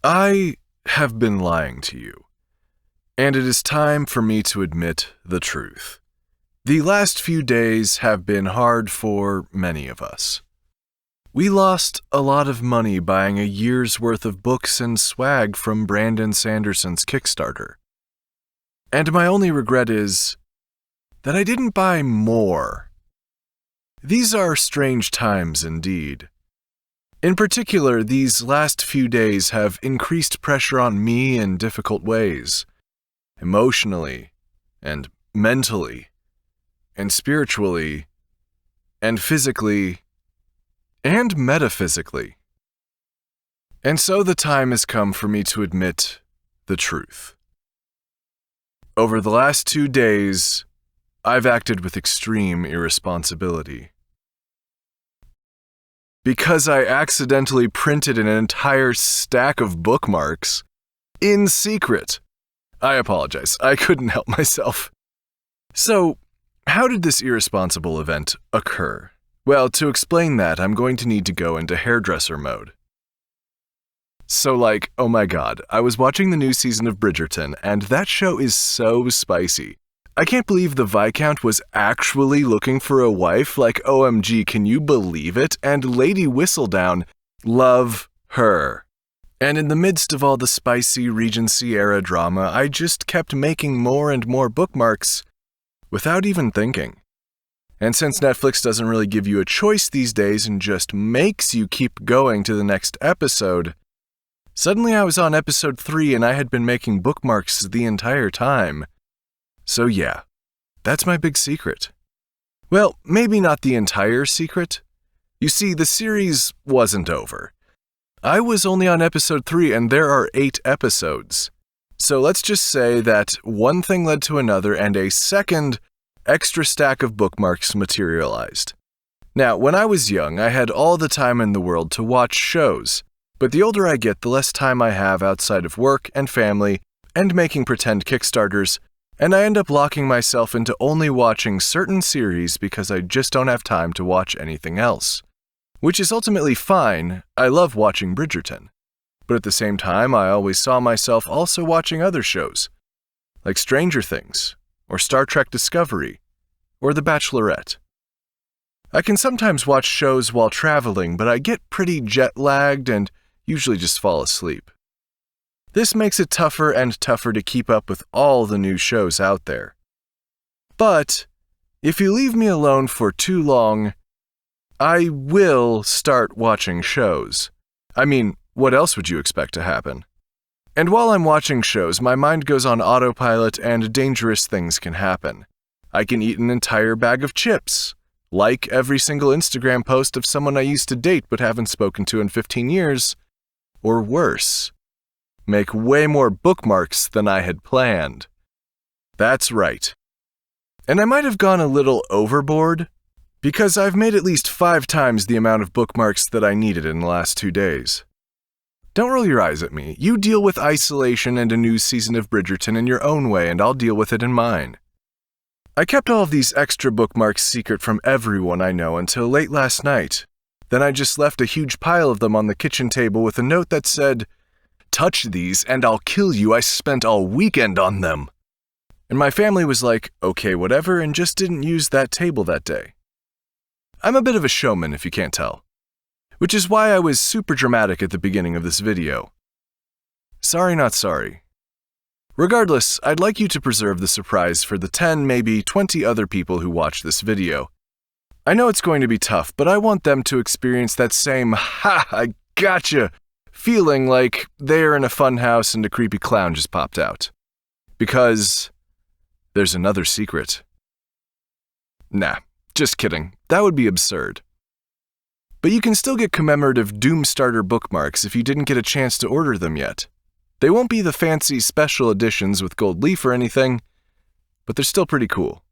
I have been lying to you, and it is time for me to admit the truth. The last few days have been hard for many of us. We lost a lot of money buying a year's worth of books and swag from Brandon Sanderson's Kickstarter. And my only regret is that I didn't buy more. These are strange times indeed. In particular, these last few days have increased pressure on me in difficult ways, emotionally, and mentally, and spiritually, and physically, and metaphysically. And so the time has come for me to admit the truth. Over the last 2 days, I've acted with extreme irresponsibility. Because I accidentally printed an entire stack of bookmarks in secret. I apologize, I couldn't help myself. So, how did this irresponsible event occur? Well, to explain that, I'm going to need to go into hairdresser mode. So oh my god, I was watching the new season of Bridgerton, and that show is so spicy. I can't believe the Viscount was actually looking for a wife. OMG, can you believe it? And Lady Whistledown, love her. And in the midst of all the spicy Regency-era drama, I just kept making more and more bookmarks without even thinking. And since Netflix doesn't really give you a choice these days and just makes you keep going to the next episode, suddenly I was on episode 3 and I had been making bookmarks the entire time. So yeah, that's my big secret. Well, maybe not the entire secret. You see, the series wasn't over. I was only on episode 3 and there are 8 episodes. So let's just say that one thing led to another and a second extra stack of bookmarks materialized. Now, when I was young, I had all the time in the world to watch shows, but the older I get, the less time I have outside of work and family and making pretend Kickstarters, and I end up locking myself into only watching certain series because I just don't have time to watch anything else. Which is ultimately fine, I love watching Bridgerton. But at the same time, I always saw myself also watching other shows, like Stranger Things, or Star Trek Discovery, or The Bachelorette. I can sometimes watch shows while traveling, but I get pretty jet-lagged and usually just fall asleep. This makes it tougher and tougher to keep up with all the new shows out there. But if you leave me alone for too long, I will start watching shows. I mean, what else would you expect to happen? And while I'm watching shows, my mind goes on autopilot and dangerous things can happen. I can eat an entire bag of chips, like every single Instagram post of someone I used to date but haven't spoken to in 15 years, or worse, make way more bookmarks than I had planned. That's right. And I might have gone a little overboard, because I've made at least 5 times the amount of bookmarks that I needed in the last 2 days. Don't roll your eyes at me. You deal with isolation and a new season of Bridgerton in your own way, and I'll deal with it in mine. I kept all of these extra bookmarks secret from everyone I know until late last night. Then I just left a huge pile of them on the kitchen table with a note that said, "Touch these and I'll kill you, I spent all weekend on them." And my family was like, okay, whatever, and just didn't use that table that day. I'm a bit of a showman if you can't tell. Which is why I was super dramatic at the beginning of this video. Sorry, not sorry. Regardless, I'd like you to preserve the surprise for the 10, maybe 20 other people who watch this video. I know it's going to be tough, but I want them to experience that same, "Ha, I gotcha," feeling like they're in a fun house and a creepy clown just popped out. Because there's another secret. Nah, just kidding. That would be absurd. But you can still get commemorative Doomstarter bookmarks if you didn't get a chance to order them yet. They won't be the fancy special editions with gold leaf or anything, but they're still pretty cool.